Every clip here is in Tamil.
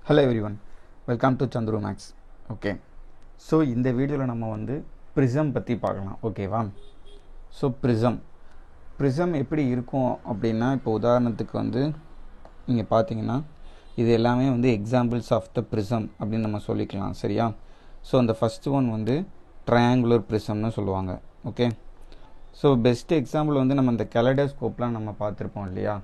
Hello everyone, welcome to Chandru Max. Okay, so இந்த வீடியோவில் நம்ம வந்து ப்ரிசம் பற்றி பார்க்கலாம். ஓகேவா? ஸோ ப்ரிசம் எப்படி இருக்கும் அப்படின்னா, இப்போ உதாரணத்துக்கு வந்து நீங்கள் பார்த்தீங்கன்னா இது எல்லாமே வந்து எக்ஸாம்பிள்ஸ் ஆஃப் த ப்ரிசம் அப்படின்னு நம்ம சொல்லிக்கலாம். சரியா? ஸோ அந்த ஃபஸ்ட் ஒன் வந்து ட்ரையாங்குலர் ப்ரிசம்னு சொல்லுவாங்க. ஓகே, ஸோ பெஸ்ட் எக்ஸாம்பிள் வந்து நம்ம இந்த கெலடோஸ்கோப்லாம் நம்ம பார்த்துருப்போம் இல்லையா?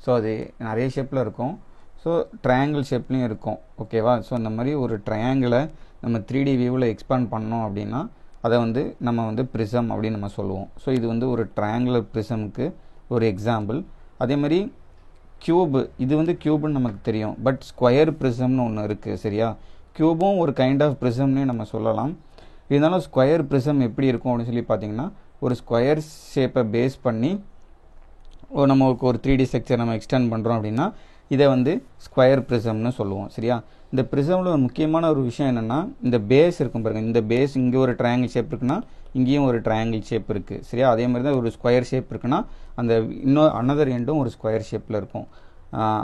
ஸோ அது நிறைய ஷேப்பில் இருக்கும். ஸோ ட்ரையாங்கிள் ஷேப்லேயும் இருக்கும். ஓகேவா? ஸோ அந்த மாதிரி ஒரு ட்ரையாங்கிளை நம்ம 3D வியூவில் எக்ஸ்பேண்ட் பண்ணோம் அப்படின்னா அதை வந்து நம்ம வந்து ப்ரிசம் அப்படின்னு நம்ம சொல்லுவோம். ஸோ இது வந்து ஒரு ட்ரையாங்குலர் ப்ரிசமுக்கு ஒரு எக்ஸாம்பிள். அதே மாதிரி க்யூபு, இது வந்து க்யூப்னு நமக்கு தெரியும், பட் ஸ்கொயர் ப்ரிசம்னு ஒன்று இருக்குது. சரியா? க்யூபும் ஒரு கைண்ட் ஆஃப் ப்ரிசம்னே நம்ம சொல்லலாம். இருந்தாலும் ஸ்கொயர் ப்ரிசம் எப்படி இருக்கும் அப்படின்னு சொல்லி பார்த்தீங்கன்னா, ஒரு ஸ்கொயர் ஷேப்பை பேஸ் பண்ணி நமக்கு ஒரு 3D ஸ்ட்ரக்சர் நம்ம எக்ஸ்டெண்ட் பண்ணுறோம் அப்படின்னா இதை வந்து ஸ்கொயர் ப்ரிசம்னு சொல்லுவோம். சரியா? இந்த ப்ரிசமில் ஒரு முக்கியமான ஒரு விஷயம் என்னென்னா, இந்த பேஸ் இருக்கும் பாருங்கள். இந்த பேஸ் இங்கே ஒரு ட்ரையாங்கிள் ஷேப் இருக்குன்னா இங்கேயும் ஒரு ட்ரையாங்கிள் ஷேப் இருக்குது. சரியா? அதே மாதிரி தான் ஒரு ஸ்கொயர் ஷேப் இருக்குன்னா அந்த இன்னும் அனதர் எண்டும் ஒரு ஸ்கொயர் ஷேப்பில் இருக்கும்.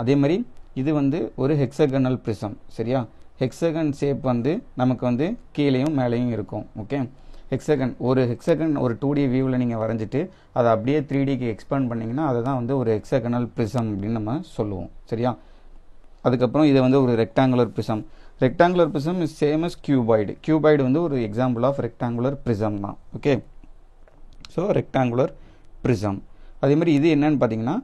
அதே மாதிரி இது வந்து ஒரு ஹெக்ஸகனல் ப்ரிசம். சரியா? ஹெக்ஸகன் ஷேப் வந்து நமக்கு வந்து கீழேயும் மேலேயும் இருக்கும். ஓகே, ஹெக்ஸகன் ஒரு 2D வியூவில் நீங்கள் வரைஞ்சிட்டு அதை அப்படியே 3Dக்கு எக்ஸ்பேண்ட் பண்ணிங்கன்னா அதை தான் வந்து ஒரு ஹெக்ஸகனல் ப்ரிசம் அப்படின்னு நம்ம சொல்லுவோம். சரியா? அதுக்கப்புறம் இதை வந்து ஒரு rectangular prism is same as cuboid வந்து ஒரு எக்ஸாம்பிள் ஆஃப் ரெக்டாங்குலர் ப்ரிசம் தான். Okay, so rectangular prism. அதே மாதிரி இது என்னன்னு பார்த்தீங்கன்னா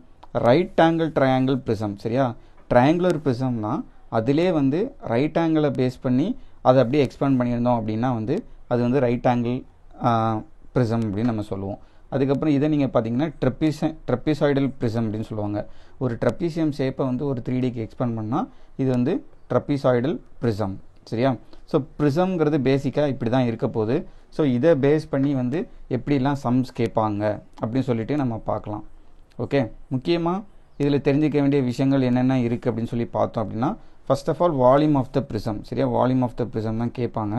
ரைட் ஆங்கிள் ட்ரையாங்கிள் ப்ரிசம். சரியா? ட்ரையாங்குலர் ப்ரிசம்னா அதிலே வந்து ரைட் ஆங்கிளை பேஸ் பண்ணி அதை அப்படியே எக்ஸ்பேண்ட் பண்ணியிருந்தோம் அப்படின்னா வந்து அது வந்து ரைட் ஆங்கிள் ப்ரிசம் அப்படின்னு நம்ம சொல்லுவோம். அதுக்கப்புறம் இதை நீங்கள் பார்த்தீங்கன்னா ட்ரெப்பிசாய்டல் ப்ரிசம் அப்படின்னு சொல்லுவாங்க. ஒரு ட்ரெப்பிசியம் ஷேப்பை வந்து ஒரு 3Dக்கு எக்ஸ்பேண்ட் பண்ணால் இது வந்து ட்ரெப்பிசாய்டல் ப்ரிசம். சரியா? ஸோ ப்ரிசம்ங்கிறது பேசிக்காக இப்படி தான் இருக்க போகுது. ஸோ இதை பேஸ் பண்ணி வந்து எப்படிலாம் சம்ஸ் கேட்பாங்க அப்படின்னு சொல்லிட்டு நம்ம பார்க்கலாம். ஓகே, முக்கியமாக இதில் தெரிஞ்சிக்க வேண்டிய விஷயங்கள் என்னென்ன இருக்குது அப்படின்னு சொல்லி பார்த்தோம் அப்படின்னா, first of all volume of the prism. சரியா? வால்யூம் ஆஃப் த ப்ரிசம் தான் கேட்பாங்க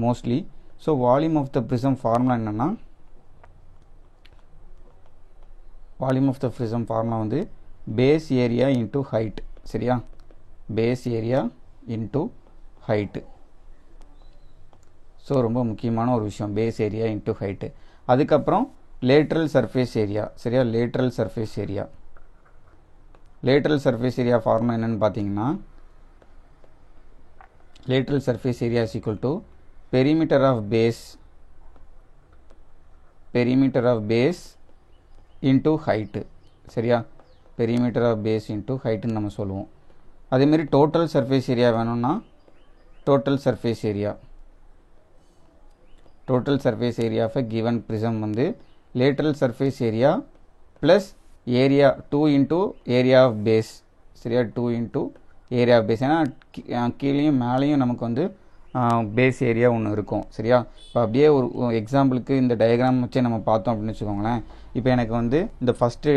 mostly. So volume of the prism formula என்னென்னா, volume of the prism formula வந்து பேஸ் ஏரியா இன்ட்டு ஹைட். சரியா? Base area into height. So ரொம்ப முக்கியமான ஒரு விஷயம், பேஸ் ஏரியா இன்ட்டு ஹைட்டு. அதுக்கப்புறம் லேட்ரல் சர்ஃபேஸ் ஏரியா. சரியா? லேட்ரல் சர்ஃபேஸ் ஏரியா ஃபார்முலா என்னென்னு பார்த்தீங்கன்னா, lateral surface area is equal to perimeter of base into height. சரியா? perimeter of base into height நம்ம சொல்லுவோம். அதே மாதிரி total surface area வேணும்னா total surface area of a given prism வந்து lateral surface area plus area 2 into area of base. சரியா? 2 into area of base. ஏன்னா கீழேயும் மேலேயும் நமக்கு வந்து பேஸ் ஏரியா ஒன்று இருக்கும். சரியா? இப்போ அப்படியே ஒரு எக்ஸாம்பிளுக்கு இந்த டயக்ராம் வச்சு நம்ம பார்த்தோம் அப்படின்னு வச்சுக்கோங்களேன். இப்போ எனக்கு வந்து இந்த ஃபஸ்ட்டு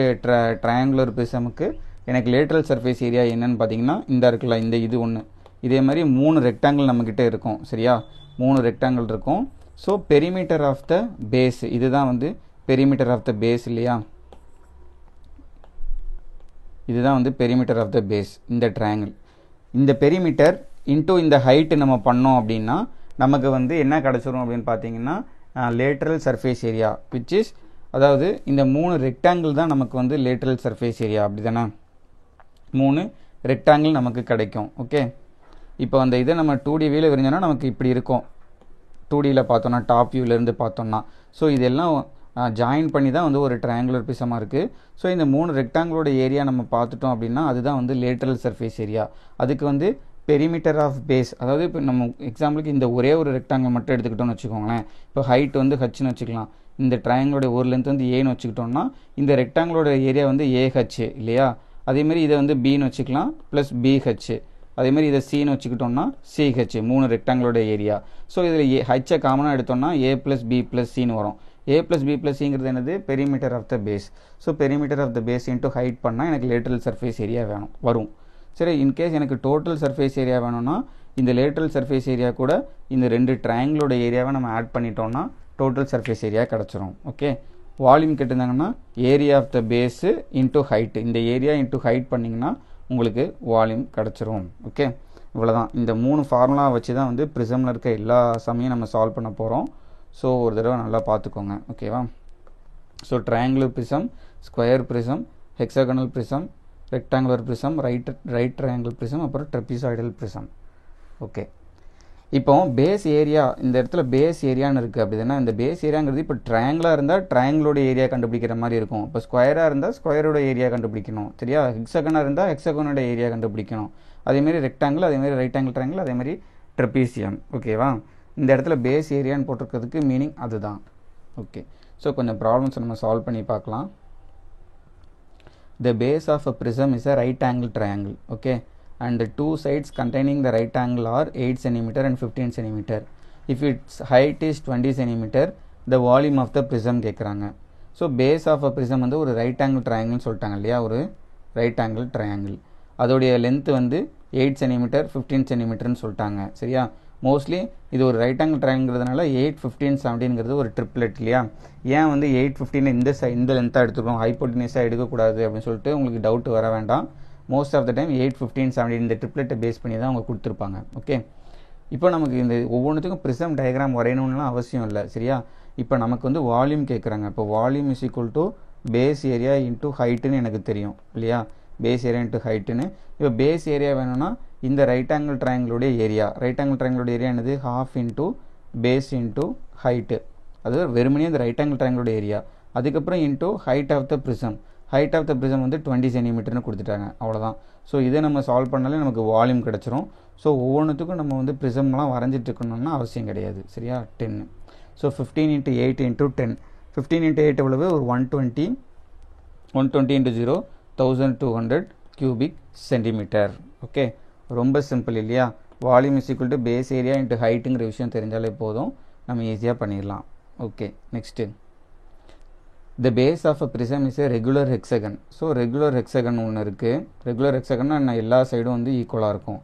ட்ரையாங்குலர் ப்ரிசமுக்கு எனக்கு லேட்ரல் சர்ஃபேஸ் ஏரியா என்னன்னு பார்த்தீங்கன்னா இந்த இருக்குல்ல, இந்த இது ஒன்று. இதே மாதிரி 3 ரெக்டாங்கிள் நம்மக்கிட்ட இருக்கும். சரியா? 3 ரெக்டாங்கிள் இருக்கும். So perimeter of the base, இதுதான் வந்து பெரிமீட்டர் ஆஃப் த பேஸ் இல்லையா? இதுதான் வந்து பெரிமீட்டர் ஆஃப் த பேஸ். இந்த ட்ரையாங்கிள், இந்த பெரிமீட்டர் இன்டூ இந்த ஹைட்டு நம்ம பண்ணோம் அப்படின்னா நமக்கு வந்து என்ன கிடச்சிரும் அப்படின்னு பார்த்தீங்கன்னா lateral surface area which is, அதாவது இந்த 3 ரெக்டாங்கிள் தான் நமக்கு வந்து லேட்ரல் சர்ஃபேஸ் ஏரியா. அப்படி தானே? 3 ரெக்டாங்கிள் நமக்கு கிடைக்கும். ஓகே, இப்போ அந்த இதை நம்ம 2D வியூவில் விரிஞ்சோன்னா நமக்கு இப்படி இருக்கும். 2Dயில் பார்த்தோன்னா, டாப் வியூவிலேருந்து பார்த்தோன்னா. ஸோ இதெல்லாம் ஜாயின் பண்ணி தான் வந்து ஒரு ட்ரையாங்குலர் ப்ரிசமாக இருக்குது. ஸோ இந்த 3 ரெக்டாங்கிளோட ஏரியா நம்ம பார்த்துட்டோம் அப்படின்னா அதுதான் வந்து லேட்ரல் சர்ஃபேஸ் ஏரியா. அதுக்கு வந்து பெரிமீட்டர் ஆஃப் பேஸ், அதாவது இப்போ நம்ம எக்ஸாம்பிளுக்கு இந்த ஒரே ஒரு ரெக்டாங்கிள் மட்டும் எடுத்துக்கிட்டோம்னு வச்சுக்கோங்களேன். இப்போ ஹைட் வந்து ஹச்னு வச்சுக்கலாம். இந்த ட்ரையாங்கிளோட ஒரு லென்த் வந்து ஏன்னு வச்சுக்கிட்டோம்னா இந்த ரெக்டாங்கிளோட ஏரியா வந்து ஏஹெச் இல்லையா? அதேமாதிரி இதை வந்து பின்னு வச்சுக்கலாம் ப்ளஸ் பிஹெச். அதேமாதிரி இதை சின்னு வச்சுக்கிட்டோம்னா சிஹெச். 3 ரெக்டாங்கிளோட ஏரியா. ஸோ இதில் ஹெச்சை காமனாக எடுத்தோம்னா ஏ ப்ளஸ் பி ப்ளஸ் சின்னு வரும். ஏ ப்ளஸ் பி ப்ளஸ் சிங்கிறது என்னது? Perimeter of the base. So perimeter of the base into height பண்ணால் எனக்கு லேட்ரல் சர்ஃபேஸ் ஏரியா வரும். சரி, இன்கேஸ் எனக்கு டோட்டல் சர்ஃபேஸ் ஏரியா வேணும்னா இந்த லேட்ரல் சர்ஃபேஸ் ஏரியா கூட இந்த 2 ட்ரையாங்கிளோட ஏரியாவை நம்ம ஆட் பண்ணிட்டோம்னா டோட்டல் சர்ஃபேஸ் ஏரியா கிடச்சிரும். ஓகே, வால்யூம் கேட்டிருந்தாங்கன்னா area of the base into height, இந்த ஏரியா இன்ட்டு ஹைட் பண்ணிங்கன்னா உங்களுக்கு வால்யூம் கிடச்சிரும். ஓகே, இவ்வளோதான். இந்த 3 ஃபார்முலா வச்சு தான் வந்து ப்ரிசமில் இருக்க எல்லா சமையும் நம்ம சால்வ் பண்ண போகிறோம். ஸோ ஒரு தடவை நல்லா பார்த்துக்கோங்க, ஓகேவா? So triangular prism, square prism, hexagonal prism, rectangular prism, right triangle prism, அப்புறம் ட்ரெபிசாய்டல் ப்ரிசம். ஓகே, இப்போ பேஸ் ஏரியா, இந்த இடத்துல பேஸ் ஏரியான்னு இருக்குது. அப்படின்னா இந்த பேஸ் ஏரியாங்கிறது இப்போ ட்ரையாங்கிளாக இருந்தால் ட்ரையாங்கிளோட ஏரியா கண்டுபிடிக்கிற மாதிரி இருக்கும். இப்போ ஸ்கொயராக இருந்தால் ஸ்கொயரோட ஏரியா கண்டுபிடிக்கணும், சரியா? ஹெக்ஸாகனாக இருந்தால் ஹெக்ஸாகனோட ஏரியா கண்டுபிடிக்கணும். அதேமாரி ரெக்டாங்கிள், அதேமாதிரி ரைட் ஆங்கிள் ட்ரையாங்கிள், அதேமாதிரி ட்ரெபீசியம், ஓகேவா? இந்த இடத்துல பேஸ் ஏரியான்னு போட்டிருக்கிறதுக்கு மீனிங் அதுதான். ஓகே, ஸோ கொஞ்சம் ப்ராப்ளம்ஸ் நம்ம சால்வ் பண்ணி பார்க்கலாம். The base of a prism is a right angle triangle, okay, and the two sides containing the right angle are 8 cm and 15 cm. If its height is 20 cm, the volume of the prism கேட்குறாங்க. So base of a prism வந்து ஒரு ரைட் ஆங்கிள் ட்ரையாங்கிள்னு சொல்லிட்டாங்க இல்லையா? ஒரு ரைட் ஆங்கிள் ட்ரையாங்கிள், அதோடைய லென்த் வந்து 8 cm 15 cmன்னு சொல்லிட்டாங்க, சரியா? மோஸ்ட்லி இது ஒரு ரைட் ஆங்கிள் ட்ரையாங்கிள்ங்கிறதுனால 8, 15, 17ங்கிறது ஒரு ட்ரிப்லெட் இல்லையா? ஏன் வந்து 8, 15 இந்த லென்த்தாக எடுத்துக்கணும், ஹைப்போட்டினியஸாக எடுக்கக்கூடாது அப்படின்னு சொல்லிட்டு உங்களுக்கு டவுட் வர வேண்டாம். மோஸ்ட் ஆஃப் த டைம் 8, 15, 17 இந்த ட்ரிப்லெட்டை பேஸ் பண்ணி தான் அவங்க கொடுத்துருப்பாங்க. ஓகே, இப்போ நமக்கு இந்த ஒவ்வொன்றுத்துக்கும் ப்ரிசம் டயக்ராம் வரையணும்லாம் அவசியம் இல்லை, சரியா? இப்போ நமக்கு வந்து வால்யூம் கேட்குறாங்க. இப்போ volume is equal to base area into ஹைட்டுன்னு எனக்கு தெரியும் இல்லையா? பேஸ் ஏரியா இன்ட்டு ஹைட்டுன்னு. இப்போ பேஸ் ஏரியா வேணும்னா இந்த ரைட் ஆங்கிள் ட்ரையாங்கிளோடைய ஏரியா, ரைட் ஆங்கிள் ட்ரையாங்கிளோட ஏரியா என்னது? Half into base into height, அது வெறுமனே இந்த ரைட் ஆங்கிள் ட்ரையாங்கிளோட ஏரியா. அதுக்கப்புறம் into height of the prism, height of the prism வந்து 20 cm கொடுத்துட்டாங்க, அவ்வளோதான். ஸோ இதை நம்ம சால்வ் பண்ணாலே நமக்கு வால்யூம் கிடச்சிரும். ஸோ ஒவ்வொன்றுத்துக்கும் நம்ம வந்து ப்ரிசம்லாம் வரைஞ்சிட்டு இருக்கணும்னா அவசியம் கிடையாது, சரியா? 10. ஸோ 15 × 8 × 10, 15 × 8 எவ்வளவு? ஒரு 120, 120 × 0 1200 cubic centimeter. ஓகே, ரொம்ப சிம்பிள் இல்லையா? Volume is equal to base area into ஹைட்டுங்கிற விஷயம் தெரிஞ்சாலே போதும், நம்ம ஈஸியாக பண்ணிடலாம். Okay, next the base of a prism is a regular hexagon. So regular hexagon ஒன்று இருக்குது. ரெகுலர் ஹெக்ஸகன்னா என்ன? எல்லா சைடும் வந்து ஈக்குவலாக இருக்கும்.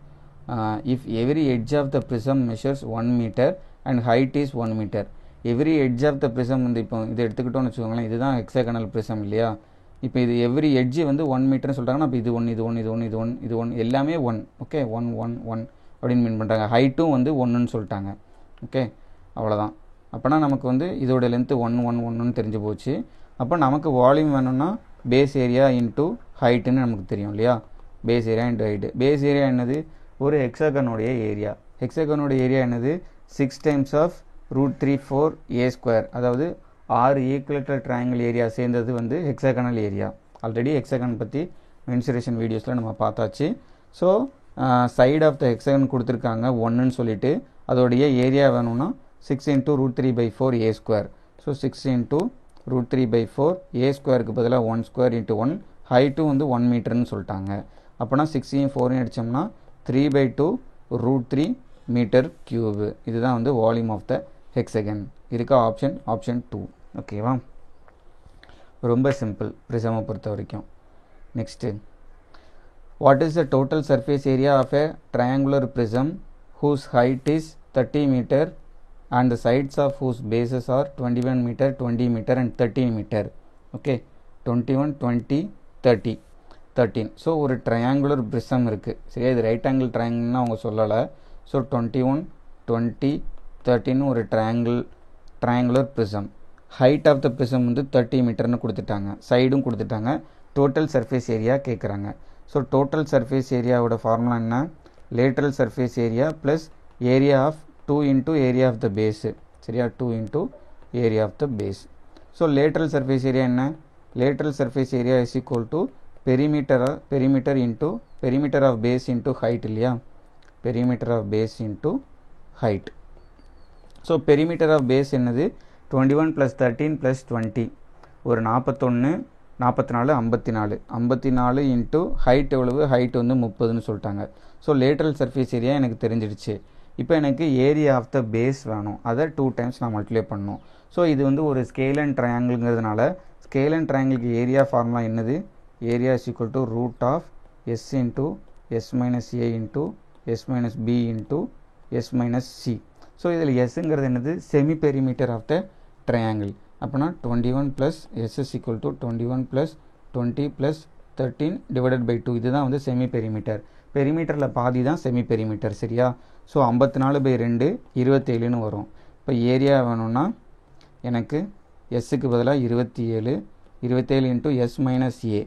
If every edge of the prism measures 1 meter and height is 1 meter. Every edge of the prism வந்து இப்போ இதை எடுத்துக்கிட்டோன்னு வச்சுக்கோங்களேன், இதுதான் ஹெக்ஸாகனல் ப்ரிசம் இல்லையா? இப்போ இது எவ்ரி எட்ஜ் வந்து 1 meterன்னு சொல்கிறாங்கன்னா, அப்போ இது 1, இது 1, இது 1, இது 1, இது 1 எல்லாமே 1, ஓகே, 1, 1, 1 அப்படின்னு மீன் பண்ணுறாங்க. ஹைட்டும் வந்து 1ன்னு சொல்லிட்டாங்க, ஓகே, அவ்வளோதான். அப்போனா நமக்கு வந்து இதோட லென்த்து 1, 1, 1ன்னு தெரிஞ்சு போச்சு. அப்போ நமக்கு வால்யூம் வேணும்னா பேஸ் ஏரியா இன்ட்டு ஹைட்டுன்னு நமக்கு தெரியும் இல்லையா? Base area into height. Base area என்னது? ஒரு ஹெக்ஸாகனுடைய ஏரியா. ஹெக்ஸாகனுடைய ஏரியா என்னது? 6 times of √3/4a². அதாவது 6 ஈக்குவலேட்டர் ட்ரையாங்கிள் ஏரியா சேர்ந்தது வந்து ஹெக்ஸாகனல் ஏரியா. ஆல்ரெடி ஹெக்ஸாகன் பற்றி மென்சுரேஷன் வீடியோஸில் நம்ம பார்த்தாச்சு. So side of the hexagon கொடுத்துருக்காங்க 1ன்னு சொல்லிட்டு, அதோடைய ஏரியா வேணும்னா 6 × √3/4a². ஸோ 6 × √3/4a²க்கு பதிலாக 1² × 1, ஹைட்டும் வந்து 1 meterன்னு சொல்லிட்டாங்க. அப்போனா 6யும் 4யும் அடித்தோம்னா 3/2 √3 m³. இதுதான் வந்து வால்யூம் ஆஃப் த ஹெக்ஸகன். இதுக்கு ஆப்ஷன் 2, ஓகேவா? ரொம்ப சிம்பிள் ப்ரிசமை பொறுத்த வரைக்கும். Next, what is the total surface area of a triangular prism whose height is 30 meter and the sides of whose bases are 21 meter, 20 meter and 13 meter. Okay, 21, 20, 30, 13. So ஒரு ட்ரையாங்குலர் ப்ரிசம் இருக்குது, சரியா? இது ரைட் ஆங்கிள் ட்ரையாங்கிள்னு அவங்க சொல்லலை. ஸோ 21, 20, 13 ஒரு triangular prism. Height of the prism வந்து 30 meterன்னு கொடுத்துட்டாங்க, சைடும் கொடுத்துட்டாங்க. டோட்டல் சர்ஃபேஸ் ஏரியா கேட்குறாங்க. ஸோ டோட்டல் சர்ஃபேஸ் ஏரியாவோட ஃபார்முலா என்ன? Lateral surface area plus area of 2 into area of the base, சரியா? 2 into area of the base. So lateral surface area என்ன? lateral surface area is equal to perimeter into perimeter of base into height இல்லையா? perimeter of base into height. So perimeter of base என்னது? 21 plus 13 plus 20, ஒரு 41, 44, 54, 54 into height எவ்வளவு? height வந்து 30ன்னு சொல்லிட்டாங்க. ஸோ lateral surface area எனக்கு தெரிஞ்சிடுச்சு. இப்போ எனக்கு ஏரியா ஆஃப் த பேஸ் வேணும், அதை 2 times நான் மல்டிப்ளை பண்ணணும். ஸோ இது வந்து ஒரு ஸ்கேல் அண்ட் ட்ரையாங்கிள்ங்கிறதுனால ஸ்கேல் அண்ட் ட்ரையாங்கிளுக்கு ஏரியா ஃபார்முலா என்னது? Area is equal to √s into s minus a into s minus b into s minus c. ஸோ இதில் எஸ்ங்கிறது என்னது? Semi perimeter of the triangle. அப்போனா 21 + s is equal to 21 + 20 + 13 divided by 2. இதுதான் வந்து செமி பெரிமீட்டர். பெரிமீட்டரில் பாதி தான் செமி பெரிமீட்டர், சரியா? ஸோ 54/2 27ன்னு வரும். இப்போ ஏரியா வேணும்னா எனக்கு எஸ்ஸுக்கு பதிலாக 27 இன்ட்டு எஸ் மைனஸ் ஏ,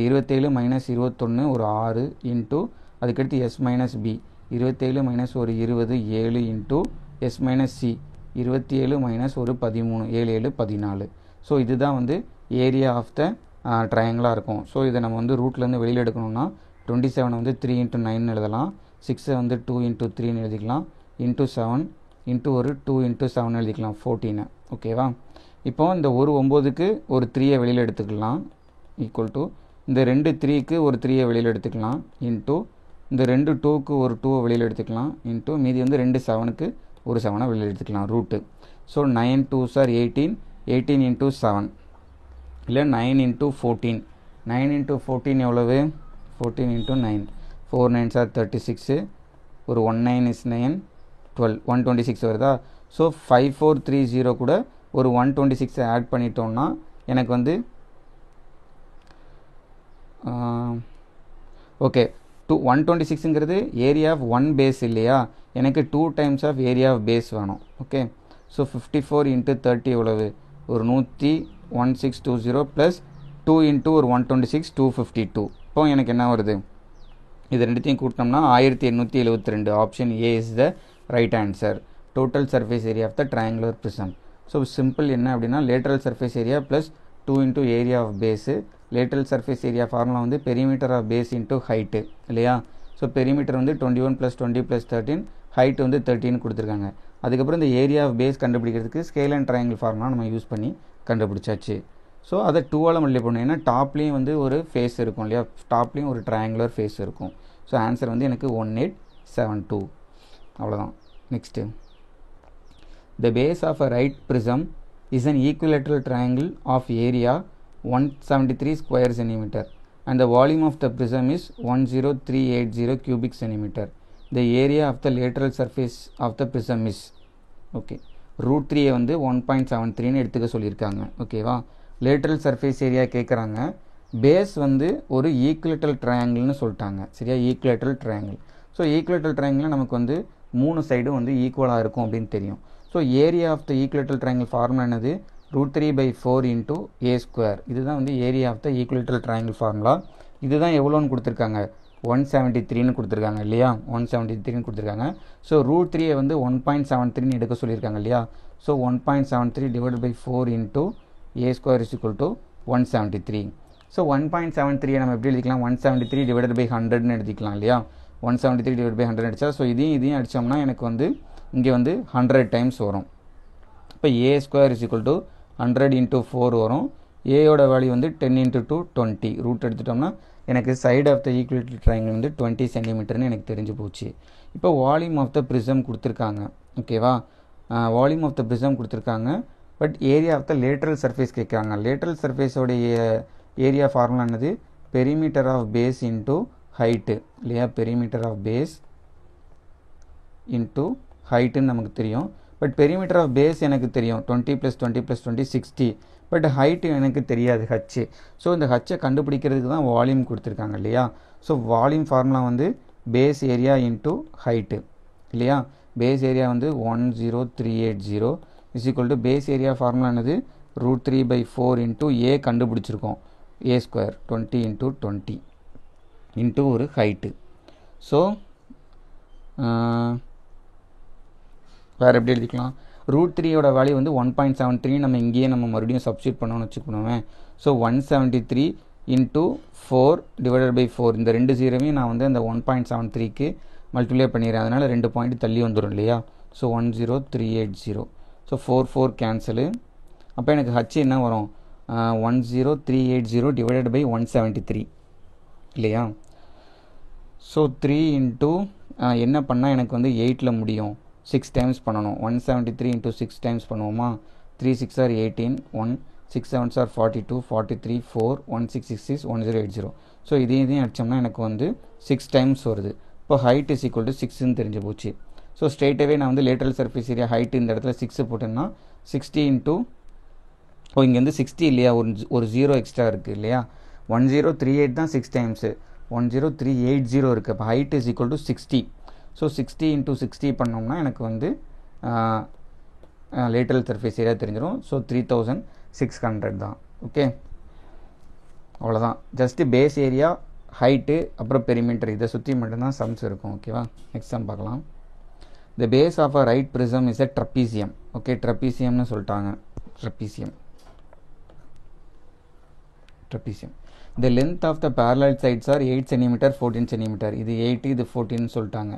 27 மைனஸ் 21 ஒரு 6 இன்ட்டு அதுக்கடுத்து எஸ் மைனஸ் பி, 27 மைனஸ் ஒரு 20 7 into S minus C, 27 minus ஒரு 13 7 7 14. ஸோ இதுதான் வந்து ஏரியா ஆஃப் த ட்ரையாங்கிளாக இருக்கும். ஸோ இதை நம்ம வந்து ரூட்லேருந்து வெளியில் எடுக்கணும்னா 27 வந்து 3 இன்ட்டு 9 எழுதலாம், 6 வந்து 2 இன்ட்டு 3ன்னு எழுதிக்கலாம், இன்ட்டு 7 இன்ட்டு ஒரு 2 இன்ட்டு 7 எழுதிக்கலாம் 14. ஓகேவா? இப்போ இந்த ஒரு 9க்கு ஒரு 3யை வெளியில் எடுத்துக்கலாம், ஈக்குவல் டு இந்த 2 3க்கு ஒரு 3யை வெளியில் எடுத்துக்கலாம், இன்ட்டு இந்த 2 2க்கு ஒரு 2வை வெளியில் எடுத்துக்கலாம், இன்ட்டு மீதி வந்து 2 7க்கு ஒரு 7னை வெளியில் எடுத்துக்கலாம் route. So 9 2s are 18, 18 into 7 இல்லை 9 இன்ட்டு 14, 9 இன்ட்டு 14 எவ்வளவு? 14 இன்ட்டு 9, 4 9s are 36, ஒரு 1 9 is 9 12 126 வருதா? ஸோ 5430 கூட ஒரு 126 ஆட் பண்ணிட்டோம்னா எனக்கு வந்து ஓகே 126ங்கிறது ஏரியா ஆஃப் 1 பேஸ் இல்லையா, எனக்கு 2 times of area of base வேணும். ஓகே, ஸோ 54 இன்ட்டு 30 எவ்வளவு? ஒரு 11620 ப்ளஸ் 2 இன்ட்டு ஒரு 126 252. இப்போ எனக்கு என்ன வருது? இது ரெண்டுத்தையும் கூட்டினோம்னா 1872. Option A is the right answer. Total surface area of the triangular prism. So simple என்ன அப்படின்னா lateral surface area plus 2 into area of base. Lateral surface area formula வந்து perimeter of base into height இல்லையா? ஸோ பெரிமீட்டர் வந்து 21 + 20 + 13, ஹைட் வந்து 13 கொடுத்துருக்காங்க. அதுக்கப்புறம் இந்த ஏரியா ஆஃப் பேஸ் கண்டுபிடிக்கிறதுக்கு ஸ்கேல் அண்ட் ட்ரையாங்கிள் ஃபார்முலா நம்ம யூஸ் பண்ணி கண்டுபிடிச்சாச்சு. ஸோ அதை 2ஆல் மல்டிப்ளை பண்ணணும். ஏன்னா டாப்லேயும் வந்து ஒரு ஃபேஸ் இருக்கும் இல்லையா, டாப்லேயும் ஒரு ட்ரையாங்குலர் ஃபேஸ் இருக்கும். ஸோ ஆன்சர் வந்து எனக்கு 1872. அவ்வளோதான். Next, the base of a right prism is an equilateral triangle of area 173 square centimeter and the volume of the prism is 10380 cubic centimeter. The area of the lateral surface of the prism is okay. √3 வந்து 1.73ன்னு எடுத்துக்க சொல்லியிருக்காங்க. ஓகேவா? லேட்ரல் சர்ஃபேஸ் ஏரியா கேட்குறாங்க. பேஸ் வந்து ஒரு ஈக்குலேட்டரல் ட்ரையாங்கிள்னு சொல்லிட்டாங்க, சரியா? Equilateral triangle. So equilateral triangle நமக்கு வந்து 3 சைடும் வந்து ஈக்குவலாக இருக்கும் அப்படின்னு தெரியும். So area of the equilateral triangle formula என்னது? √3/4 இன்ட்டு ஏ ஸ்கொயர். இதுதான் வந்து area of the equilateral triangle formula. இதுதான் எவ்வளோன்னு கொடுத்துருக்காங்க? 173ன்னு கொடுத்துருக்காங்க இல்லையா? 173ன்னு கொடுத்துருக்காங்க. ஸோ √3 வந்து 1.73ன்னு எடுக்க சொல்லியிருக்காங்க இல்லையா? So 1.73 / 4 into A square is equal to 173. So 1.73 நம்ம எப்படி எழுதிக்கலாம்? 173 / 100ன்னு எழுதிக்கலாம் இல்லையா? 173 / 100 அடித்தா, ஸோ இதையும் அடித்தோம்னா எனக்கு வந்து இங்கே வந்து 100 டைம்ஸ் வரும். இப்போ A square is equal to 100 into 4 வரும். ஏயோட வேல்யூ வந்து 10 இன்ட்டு 2 20. ரூட் எடுத்துட்டோம்னா எனக்கு side of the equator triangle வந்து 20 சென்டிமீட்டர்னு எனக்கு தெரிஞ்சு போச்சு. இப்போ வால்யூம் ஆஃப் த ப்ரிசம் கொடுத்துருக்காங்க. ஓகேவா? வால்யூம் ஆஃப் த ப்ரிசம் கொடுத்துருக்காங்க. But area of the lateral surface கேட்குறாங்க. லேட்ரல் சர்ஃபேஸோடைய ஏரியா ஃபார்முலா என்னது? Perimeter of base into height இல்லையா? பெரிமீட்டர் ஆஃப் பேஸ் இன்ட்டு ஹைட்டுன்னு நமக்கு தெரியும். பட் பெரிமீட்டர் ஆஃப் பேஸ் எனக்கு தெரியும் 20 + 20 + 20 60. பட் ஹைட்டு எனக்கு தெரியாது, ஹச்சு. ஸோ இந்த ஹச்சை கண்டுபிடிக்கிறதுக்கு தான் வால்யூம் கொடுத்துருக்காங்க இல்லையா? ஸோ வால்யூம் ஃபார்முலா வந்து பேஸ் ஏரியா இன்ட்டு ஹைட்டு இல்லையா? பேஸ் ஏரியா வந்து 10380 is equal to base area formula என்னது? √3/4 இன்ட்டு ஏ கண்டுபிடிச்சிருக்கோம், ஏ ஸ்கொயர் 20 இன்ட்டு 20 இன்ட்டு ஒரு ஹைட்டு. ஸோ வேறு எப்படி எழுதிக்கலாம்? √3யோட வேல்யூ வந்து 1.73 நம்ம இங்கேயே நம்ம மறுபடியும் சப்ஸ்டியூட் பண்ணோன்னு வச்சுக்கணுமே. ஸோ 173 இன்ட்டு 4 / 4, இந்த 2 0வையும் நான் வந்து அந்த 1.73க்கு மல்டிப்ளை பண்ணிடுறேன். அதனால் 2 பாயிண்ட் தள்ளி வந்துடும் இல்லையா? ஸோ 10380. So 4 4 cancel. அப்போ எனக்கு ஹச் என்ன வரும்? 10380 / 173 இல்லையா? ஸோ 3 இன்ட்டு என்ன பண்ணால் எனக்கு வந்து 8ல் முடியும்? 6 டைம்ஸ் பண்ணணும். 173 இன்ட்டு 6 டைம்ஸ் பண்ணுவோமா? 3 6 are 18, 1 6 7s are 42, 43 4 1666 1080. ஸோ இதையும் அடித்தோம்னா எனக்கு வந்து 6 டைம்ஸ் வருது. இப்போ ஹைட் இஸ் ஈக்குவல் டு 6ன்னு தெரிஞ்சு போச்சு. ஸோ ஸ்ட்ரெயிட்டாகவே நான் வந்து லேட்ரல் சர்ஃபேஸ் ஏரியா ஹைட் இந்த இடத்துல 6 போட்டேன்னா 60 இன்ட்டு இங்கே வந்து 60 இல்லையா? ஒரு 0 எக்ஸ்ட்ரா இருக்குது இல்லையா? 1038 தான் 6 டைம்ஸு. 10380 இருக்குது. அப்போ height is equal to 60. So 60 × 60 பண்ணோம்னா எனக்கு வந்து லேட்டரல் சர்ஃபேஸ் ஏரியா தெரிஞ்சிடும். ஸோ 3600 தான். ஓகே, அவ்வளோதான். ஜஸ்ட்டு பேஸ் ஏரியா, ஹைட்டு, அப்புறம் பெரிமீட்டர் இதை சுற்றி மட்டும்தான் சம்ஸ் இருக்கும். ஓகேவா, நெக்ஸ்ட் சம் பார்க்கலாம். The base of a right prism is a trapezium. Okay, ட்ரப்பீசியம்னு சொல்லிட்டாங்க. Trapezium. The length of the parallel sides are 8 cm, 14 cm. இது 8, இது 14 சொல்லிட்டாங்க.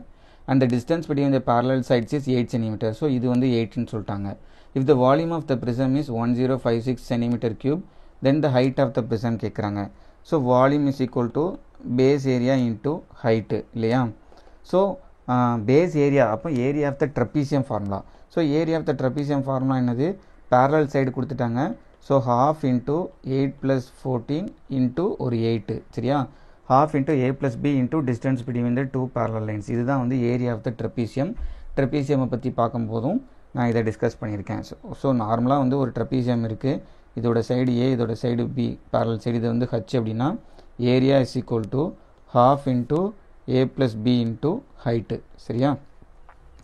And the distance between the parallel sides is 8 cm. So இது வந்து 8 சொல்லிட்டாங்க. If the volume of the prism is 1056 cm3, then the height of the prism கேட்குறாங்க. So volume is equal to base area into height இல்லையா? So base area அப்போ area of the trapezium formula. So area of the trapezium formula என்னது? parallel side கொடுத்துட்டாங்க. So half into 8 plus 14 into ஒரு 8 சரியா, half into a plus b into distance between the two parallel lines. இதுதான் வந்து ஏரியா ஆஃப் த ட்ரப்பீசியம். ட்ரப்பீசியமை பற்றி பார்க்கும்போதும் நான் இதை டிஸ்கஸ் பண்ணியிருக்கேன். ஸோ நார்மலாக வந்து ஒரு ட்ரப்பீசியம் இருக்குது, இதோட சைடு ஏ, இதோட சைடு பி, parallel சைடு இது வந்து ஹச் அப்படின்னா area is equal to half into a plus b into height. சரியா,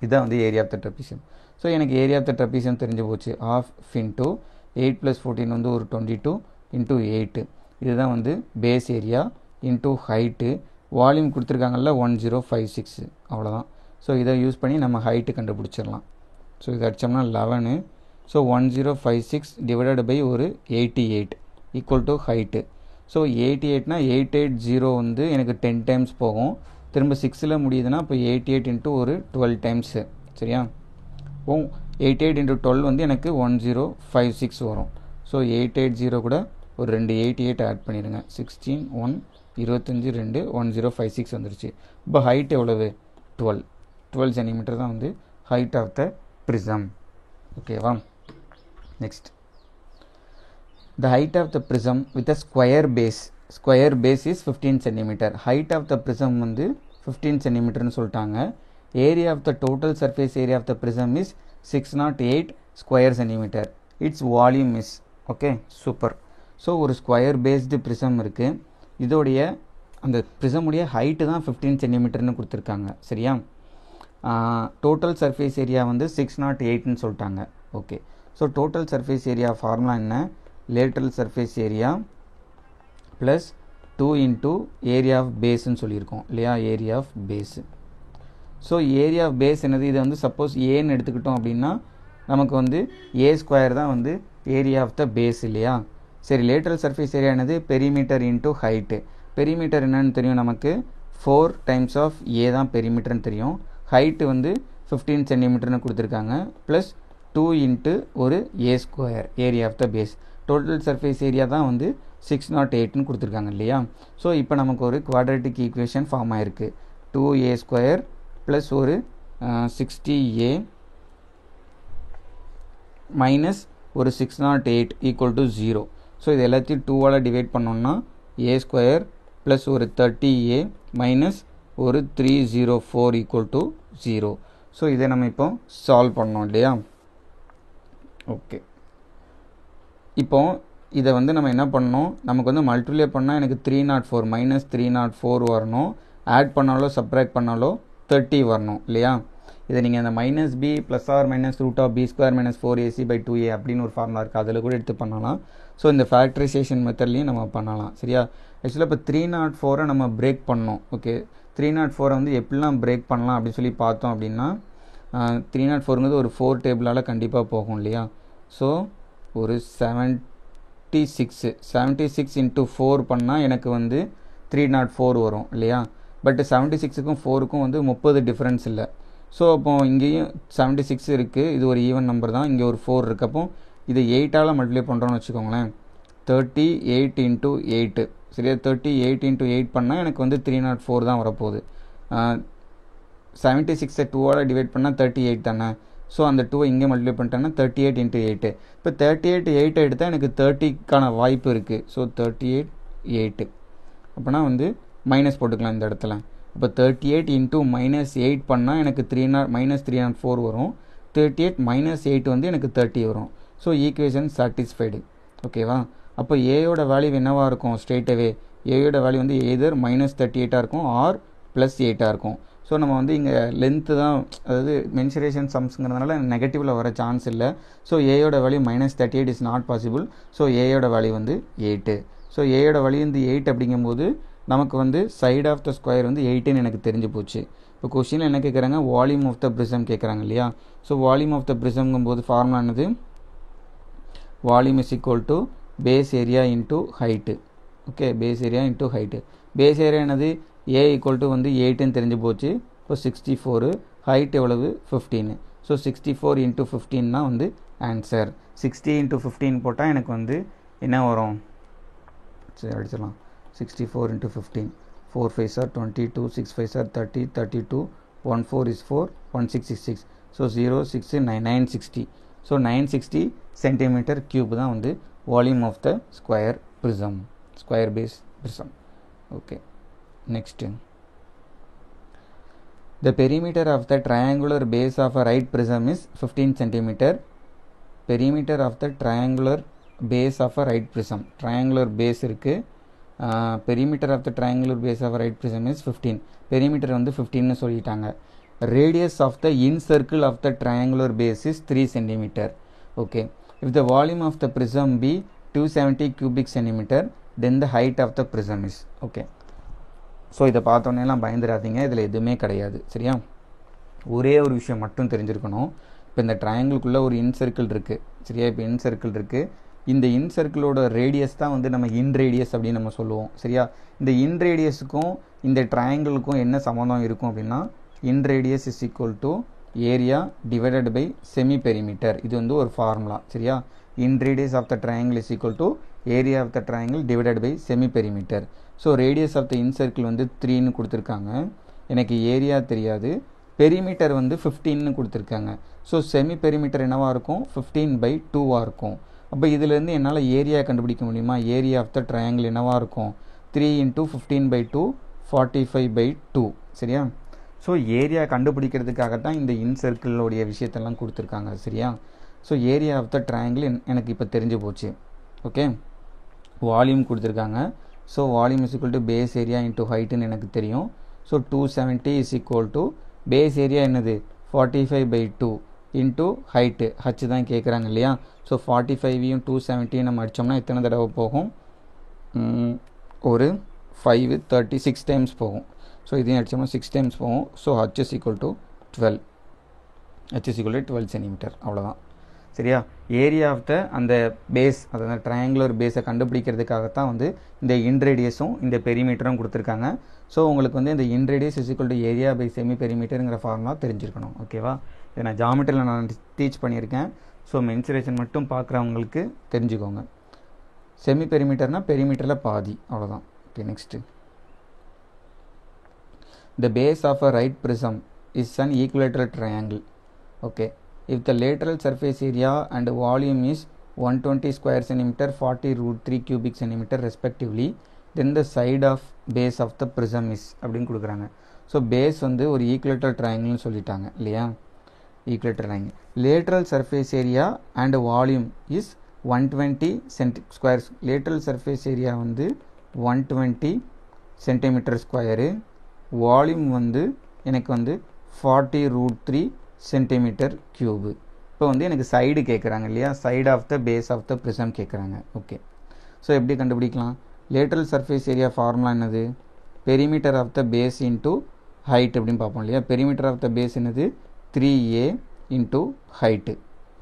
இதுதான் வந்து area of the trapezium. So எனக்கு ஏரியா ஆஃப் த ட்ரப்பீசியம் தெரிஞ்சு போச்சு. half into 8 plus 14 வந்து ஒரு 22 into 8. இதுதான் வந்து base area into height. Volume கொடுத்துருக்காங்கல்ல 1056, அவ்வளோதான். ஸோ இதை யூஸ் பண்ணி நம்ம ஹைட்டு கண்டுபிடிச்சிடலாம். ஸோ இதை அடித்தோம்னா 11. ஸோ 1056 டிவைடட் பை ஒரு 88 ஈக்குவல் டு ஹைட்டு. ஸோ 88னா 880 வந்து எனக்கு 10 டைம்ஸ் போகும். திரும்ப 6ல் முடியுதுன்னா இப்போ 88 இன்ட்டு ஒரு 12 டைம்ஸு. சரியா, 88 into 12 வந்து எனக்கு 1056 வரும். ஸோ 880 கூட ஒரு 2 88 ஆட் பண்ணிடுங்க. 16 1 25 2 1056 வந்துருச்சு. இப்போ ஹைட் எவ்வளவு? 12 சென்டிமீட்டர் தான் வந்து ஹைட் ஆஃப் த ப்ரிசம். ஓகேவா, next the height of the prism with a square base is 15 centimetre. Height of the prism வந்து 15 சென்டிமீட்டர்னு சொல்லிட்டாங்க. Area of the total surface area of the prism is 608 square centimetre. Its volume is okay, super. So ஒரு ஸ்கொயர் பேஸ்டு ப்ரிசம் இருக்குது, இதோடைய அந்த ப்ரிசமுடைய ஹைட்டு தான் 15 சென்டிமீட்டர்னு கொடுத்துருக்காங்க. சரியா, டோட்டல் சர்ஃபேஸ் ஏரியா வந்து 608ன்னு சொல்லிட்டாங்க. Okay, so total surface area formula என்ன? Lateral surface area plus 2 into area of பேஸ்ன்னு சொல்லியிருக்கோம் இல்லையா, area of base. So area of base என்னது? இதை வந்து சப்போஸ் ஏன்னு எடுத்துக்கிட்டோம் அப்படின்னா நமக்கு வந்து ஏ ஸ்கொயர் தான் வந்து ஏரியா ஆஃப் த பேஸ் இல்லையா. சரி, லேட்டரல் சர்ஃபேஸ் ஏரியா என்னது? Perimeter into height. பெரிமீட்டர் என்னன்னு தெரியும் நமக்கு, 4 டைம்ஸ் ஆஃப் ஏ தான் பெரிமீட்டர்னு தெரியும். ஹைட்டு வந்து 15 சென்டிமீட்டர்னு கொடுத்துருக்காங்க. ப்ளஸ் 2 இன்ட்டு ஒரு A square area of the base. Total surface area தான் வந்து 608ன்னு கொடுத்துருக்காங்க இல்லையா. ஸோ இப்போ நமக்கு ஒரு குவாட்ரேட்டிக் ஈக்குவேஷன் ஃபார்ம் ஆயிருக்கு. 2a ஸ்கொயர் ப்ளஸ் ஒரு 60a மைனஸ் ஒரு 608 ஈக்குவல் டு 0. ஸோ இது எல்லாத்தையும் 2ஆல் டிவைட் பண்ணோம்னா a ஸ்கொயர் ப்ளஸ் ஒரு 30a மைனஸ் ஒரு 304 ஈக்குவல் டு 0. ஸோ இதை நம்ம இப்போ சால்வ் பண்ணோம் இல்லையா. ஓகே, இப்போ இதை வந்து நம்ம என்ன பண்ணணும், நமக்கு வந்து மல்டிப்ளை பண்ணால் எனக்கு 304 மைனஸ் 304 வரணும். ஆட் பண்ணாலோ சப்ராக்ட் பண்ணாலோ 30 வரணும் இல்லையா. இதை நீங்கள் அந்த minus B plus or minus root of B square minus 4ac/2a அப்படின்னு ஒரு ஃபார்முலா இருக்குது, அதில் கூட எடுத்து பண்ணலாம். ஸோ இந்த ஃபேக்டரைசேஷன் மெத்தட்லையும் நம்ம பண்ணலாம். சரியா, ஆக்சுவலாக இப்போ 304 நம்ம பிரேக் பண்ணோம். ஓகே, 304 வந்து எப்படிலாம் பிரேக் பண்ணலாம் அப்படின்னு சொல்லி பார்த்தோம் அப்படின்னா 304ங்கிறது ஒரு 4 டேபிளால் கண்டிப்பாக போகும் இல்லையா. ஸோ ஒரு 76 இன்ட்டு 4 பண்ணால் எனக்கு வந்து 304 வரும் இல்லையா. பட் 76க்கும் 4க்கும் வந்து 30 டிஃப்ரென்ஸ் இல்லை. ஸோ அப்போ இங்கேயும் 76 இருக்குது, இது ஒரு ஈவன் நம்பர் தான், இங்கே ஒரு 4 இருக்குது. அப்போ இதை 8ஆல் மல்டிப்ளை பண்ணுறோன்னு வச்சுக்கோங்களேன். 38 இன்ட்டு 8 சரியா, 38 இன்ட்டு 8 பண்ணால் எனக்கு வந்து 304 தான் வரப்போகுது. 76 2ஆல் டிவைட் பண்ணால் 38 தானே. ஸோ அந்த 2 இங்கே மல்டிப்ளை பண்ணிட்டேன்னா 38 இன்ட்டு 8. இப்போ 38 8 எடுத்தால் எனக்கு 30க்கான வாய்ப்பு இருக்குது. ஸோ 38 8 அப்போனா வந்து மைனஸ் போட்டுக்கலாம் இந்த இடத்துல. இப்போ 38 இன்ட்டு மைனஸ் 8 பண்ணால் எனக்கு மைனஸ் 304 வரும். 38 மைனஸ் 8 வந்து எனக்கு 30 வரும். So equation satisfied. ஓகேவா, அப்போ ஏயோட வேல்யூ என்னவாக இருக்கும்? ஸ்ட்ரெயிட்டவே ஏயோட வேல்யூ வந்து எய்தர் -38 இருக்கும் ஆர் +8 இருக்கும். ஸோ நம்ம வந்து இங்கே லென்த்து தான், அதாவது மென்சுரேஷன் சம்ஸுங்கிறதுனால நெகட்டிவில் வர சான்ஸ் இல்லை. ஸோ ஏயோட value -38 is not possible. So ஏயோட வேல்யூ வந்து 8. ஸோ ஏயோட வேல்யூ வந்து 8 அப்படிங்கும்போது நமக்கு வந்து சைட் ஆஃப் த ஸ்கொயர் வந்து 8ன்னு எனக்கு தெரிஞ்சு போச்சு. இப்போ கொஸ்டினில் என்ன கேட்குறாங்க, வால்யூம் ஆஃப் த ப்ரிசம் கேட்குறாங்க இல்லையா. ஸோ வால்யூம் ஆஃப் த ப்ரிசம்ங்கும்போது ஃபார்முலா என்னது, volume is equal to base area into height. Okay, base area into height. Base area என்னது, ஏ ஈக்குவல் டு வந்து 8ன்னு தெரிஞ்சு போச்சு. இப்போ 64, ஹைட் எவ்வளவு 15. ஸோ 64 × 15 தான் வந்து ஆன்சர். 60 × 15 போட்டால் எனக்கு வந்து என்ன வரும், சரி அடிச்சிடலாம். 64 × 15, 4 5 are 22, 6 5 are 30, 32, 1 4 is 4, 1 6 is 6. So 0 6 9 960. So 960 centimetre cube தான் வந்து volume of the square prism, square base prism. Okay, next, the perimeter of the triangular base of a right prism is 15 centimeter. Perimeter of the triangular base of a right prism, triangular base இருக்கு. perimeter of the triangular base of a right prism is 15. perimeter வந்து 15 சொல்லிட்டாங்க. radius of the incircle of the triangular base is 3 centimeter. okay, if the volume of the prism be 270 cubic centimeter, then the height of the prism is. okay, so இதை பார்த்தோன்னேலாம் பயந்துடாதீங்க, இதில் எதுவுமே கிடையாது. சரியா, ஒரே ஒரு விஷயம் மட்டும் தெரிஞ்சிருக்கணும். இப்போ இந்த ட்ரையாங்கிளுக்குள்ளே ஒரு இன்சர்க்கிள் இருக்குது. சரியா, இப்போ இன்சர்க்கிள் இருக்குது. இந்த இன்சர்க்கிளோட ரேடியஸ் தான் வந்து நம்ம இன்ரேடியஸ் அப்படின்னு நம்ம சொல்லுவோம். சரியா, இந்த இன்ரேடியஸுக்கும் இந்த ட்ரையாங்கிளுக்கும் என்ன சம்மந்தம் இருக்கும் அப்படின்னா, inradius is equal to area divided by semi perimeter. இது வந்து ஒரு ஃபார்முலா. சரியா, inradius of the triangle is equal to area of the triangle divided by semi perimeter. So radius of the incircle வந்து 3ன்னு கொடுத்துருக்காங்க. எனக்கு ஏரியா தெரியாது. பெரிமீட்டர் வந்து 15ன்னு கொடுத்துருக்காங்க. ஸோ செமி பெரிமீட்டர் என்னவாக இருக்கும், 15/2 இருக்கும். அப்போ இதிலேருந்து என்னால் ஏரியா கண்டுபிடிக்க முடியுமா, ஏரியா ஆஃப் த ட்ரையாங்கிள் என்னவாக இருக்கும், 3 × 15/2 45/2. சரியா, ஸோ ஏரியா கண்டுபிடிக்கிறதுக்காகத்தான் இந்த இன்சர்க்கிளோடைய விஷயத்தெல்லாம் கொடுத்துருக்காங்க. சரியா, so area of the triangle எனக்கு இப்போ தெரிஞ்சு போச்சு. ஓகே, வால்யூம் கொடுத்துருக்காங்க. So volume is equal to base area into ஹைட்டுன்னு எனக்கு தெரியும். So 270 is equal to base area என்னது 45/2 இன்ட்டு ஹைட்டு, ஹச் தான் கேட்குறாங்க இல்லையா. ஸோ 45யும் 270 நம்ம அடித்தோம்னா எத்தனை தடவை போகும், ஒரு 5 36 டைம்ஸ் போகும். ஸோ இதையும் அடித்தோம்னா 6 டைம்ஸ் போகும். So H is equal to 12, H is equal to 12 centimetre. அவ்வளோதான். சரியா, ஏரியா ஆஃப் த அந்த பேஸ், அதாவது ட்ரையாங்குலர் பேஸை கண்டுபிடிக்கிறதுக்காகத்தான் வந்து இந்த இன்ரேடியஸும் இந்த பெரிமீட்டரும் கொடுத்துருக்காங்க. ஸோ உங்களுக்கு வந்து இந்த inradius is equal to area by semi பெரிமீட்டருங்கிற ஃபார்முலா தெரிஞ்சிருக்கணும். ஓகேவா, இதை நான் ஜாமெட்ரியில் நான் டீச் பண்ணியிருக்கேன். ஸோ மென்சுரேஷன் மட்டும் பார்க்குறவங்களுக்கு தெரிஞ்சுக்கோங்க. செமி பெரிமீட்டர்னால் பெரிமீட்டரில் பாதி, அவ்வளோதான். Okay, next, the base of a right prism is an equilateral triangle. okay, if the lateral surface area and volume is 120 square centimeter 40√3 cubic centimeter respectively, then the side of base of the prism is அப்படின்னு கொடுக்குறாங்க. ஸோ பேஸ் வந்து ஒரு ஈக்குலேட்டரல் ட்ரையாங்கிள்னு சொல்லிட்டாங்க இல்லையா, equilateral triangle. Lateral surface area and volume is 120 square. Lateral surface area வந்து 120 சென்டிமீட்டர் ஸ்கொயரு, வால்யூம் வந்து எனக்கு வந்து 40√3 சென்டிமீட்டர் கியூபு. இப்போ வந்து எனக்கு சைடு கேட்குறாங்க இல்லையா, side of the base of the prism கேட்குறாங்க. ஓகே, ஸோ எப்படி கண்டுபிடிக்கலாம், லேட்ரல் சர்ஃபேஸ் ஏரியா ஃபார்முலா என்னது, perimeter of the base into height அப்படின்னு பார்ப்போம் இல்லையா. பெரிமீட்டர் ஆஃப் த பேஸ் என்னது 3a into height,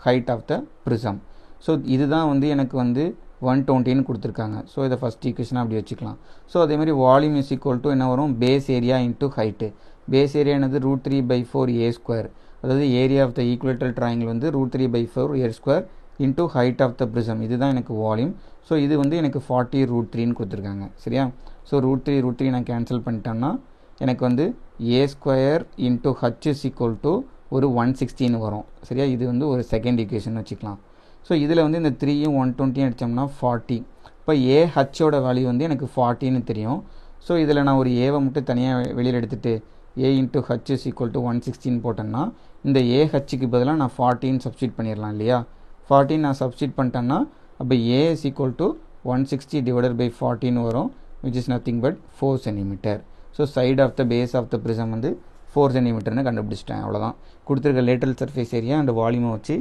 height of the prism. So இதுதான் வந்து எனக்கு வந்து 120ன்னு கொடுத்துருக்காங்க. ஸோ இதை ஃபஸ்ட் ஈக்குவேஷனாக அப்படி வச்சுக்கலாம். ஸோ அதேமாதிரி வால்யூம் இஸ் ஈக்குவல் டு என்ன வரும், base area into height. Base area என்னது √3/4a², அதாவது area of the equilateral triangle வந்து √3/4a² into height of the prism. இதுதான் எனக்கு வால்யூம். ஸோ இது வந்து எனக்கு 40√3ன்னு கொடுத்துருக்காங்க. சரியா, ஸோ √3 நான் கேன்சல் பண்ணிட்டேன்னா எனக்கு வந்து a² into h is equal to ஒரு 160ன்னு வரும். சரியா, இது வந்து ஒரு செகண்ட் ஈக்குவேஷன் வச்சுக்கலாம். ஸோ இதில் வந்து இந்த 3யும் 120 அடித்தோம்னா 40. இப்போ ஏஹச்சோட வேல்யூ வந்து எனக்கு 40ன்னு தெரியும். ஸோ இதில் நான் ஒரு ஏவை மட்டும் தனியாக வெளியில் எடுத்துகிட்டு a into h is equal to 160ன்னு போட்டேன்னா இந்த ஏஹச்சுக்கு பதிலாக நான் 40ன்னு சப்ஸ்டியூட் பண்ணிடலாம் இல்லையா. 40 நான் சப்ஸ்டியூட் பண்ணிட்டேன்னா அப்போ a is equal to 160 divided by 40ன்னு வரும். which is nothing but 4 cm. So side of the base of the prism வந்து 4 cm கண்டுபிடிச்சிட்டேன். அவ்வளோதான். கொடுத்துருக்க லேட்டரல் சர்ஃபேஸ் ஏரியா அண்ட் வால்யூமை வச்சு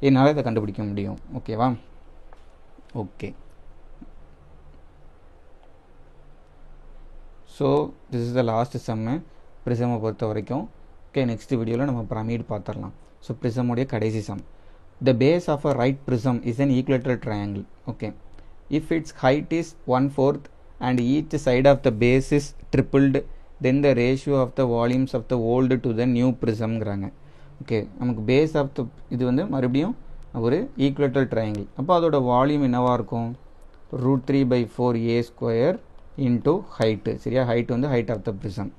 என்னால் இதை கண்டுபிடிக்க முடியும். ஓகேவா? Okay. So this is the last sum ப்ரிசமை பொறுத்த வரைக்கும். ஓகே, நெக்ஸ்ட் வீடியோவில் நம்ம பிரமிட் பார்த்துடலாம். ஸோ ப்ரிசமுடைய கடைசி some. The base of a right prism is an equilateral triangle. Okay, if its height is 1/4 and each side of the base is tripled, then the ratio of the volumes of the old to the new prism ங்கிறாங்க. ஓகே, நமக்கு பேஸ் ஆஃப் த இது வந்து மறுபடியும் ஒரு ஈக்குவேட்டல் ட்ரையாங்கிள். அப்போ அதோட வால்யூம் என்னவாக இருக்கும்? √3/4a² into height. சரியா? ஹைட் வந்து ஹைட் ஆஃப் த ப்ரிசம்.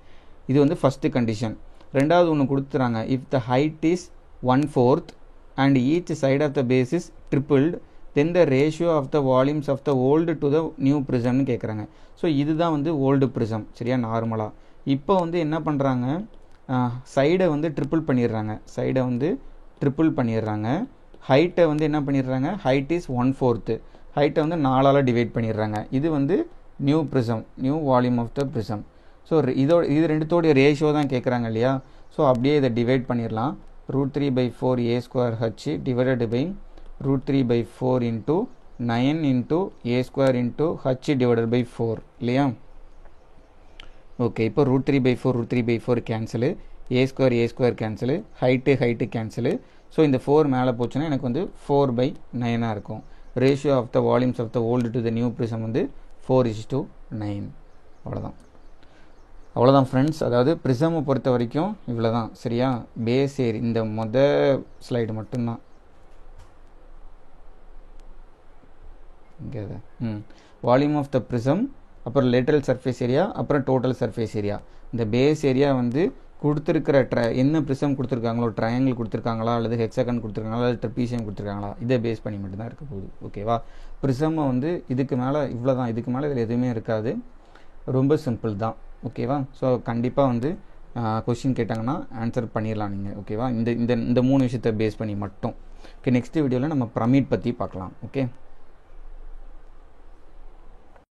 இது வந்து ஃபஸ்ட்டு கண்டிஷன். ரெண்டாவது ஒன்று கொடுத்துறாங்க. If the height is 1/4 and each side of the base is tripled, then the ratio of the volumes of the old to the new prism னு கேட்குறாங்க. ஸோ இதுதான் வந்து ஓல்டு ப்ரிசம். சரியா? நார்மலாக இப்போ வந்து என்ன பண்ணுறாங்க, சைடை வந்து ட்ரிப்பிள் பண்ணிடுறாங்க. ஹைட்டை வந்து என்ன பண்ணிடுறாங்க, ஹைட் இஸ் 1/4, ஹைட்டை வந்து 4ஆல் டிவைட் பண்ணிடுறாங்க. இது வந்து new prism, new volume of the prism. So இது ரெண்டுத்தோடைய ரேஷியோ தான் கேட்குறாங்க இல்லையா? ஸோ அப்படியே இதை டிவைட் பண்ணிடலாம். √3/4a² divided by √3/4 into 9 into a² into h divided by 4 இல்லையா? ஓகே, இப்போ √3/4 cancel, a² cancel, height cancel. So இந்த 4 மேலே போச்சுன்னா எனக்கு வந்து 4/9 இருக்கும். Ratio of the volumes of the old to the new prism வந்து 4:9. அவ்வளோதான் ஃப்ரெண்ட்ஸ். அதாவது ப்ரிசமை பொறுத்த வரைக்கும் இவ்வளோ தான். சரியா? பேஸ் ஏரியா இந்த ஸ்லைடு மட்டும்தான். இங்கே வால்யூம் ஆஃப் த ப்ரிசம், அப்புறம் லேட்டரல் சர்ஃபேஸ் ஏரியா, அப்புறம் டோட்டல் சர்ஃபேஸ் ஏரியா. இந்த பேஸ் ஏரியா வந்து கொடுத்துருக்கிற என்ன ப்ரிசம் கொடுத்துருக்காங்களோ, ட்ரையாங்கிள் கொடுத்துருக்காங்களா, அல்லது ஹெக்ஸாகன் கொடுத்துருக்காங்களா, அல்லது ட்ரெபீசியம் கொடுத்துருக்காங்களா, இதை பேஸ் பண்ணி மட்டும்தான் இருக்க போகுது. ஓகேவா? ப்ரிசமை வந்து இதுக்கு மேலே இவ்வளோ தான். இதுக்கு மேலே இதில் எதுவுமே இருக்காது. ரொம்ப சிம்பிள் தான். ஓகேவா? ஸோ கண்டிப்பாக வந்து கொஷின் கேட்டாங்கன்னா ஆன்சர் பண்ணிடலாம் நீங்கள். ஓகேவா? இந்த 3 விஷயத்தை பேஸ் பண்ணி மட்டும். ஓகே, நெக்ஸ்ட் வீடியோவில் நம்ம பிரமிட் பற்றி பார்க்கலாம். ஓகே.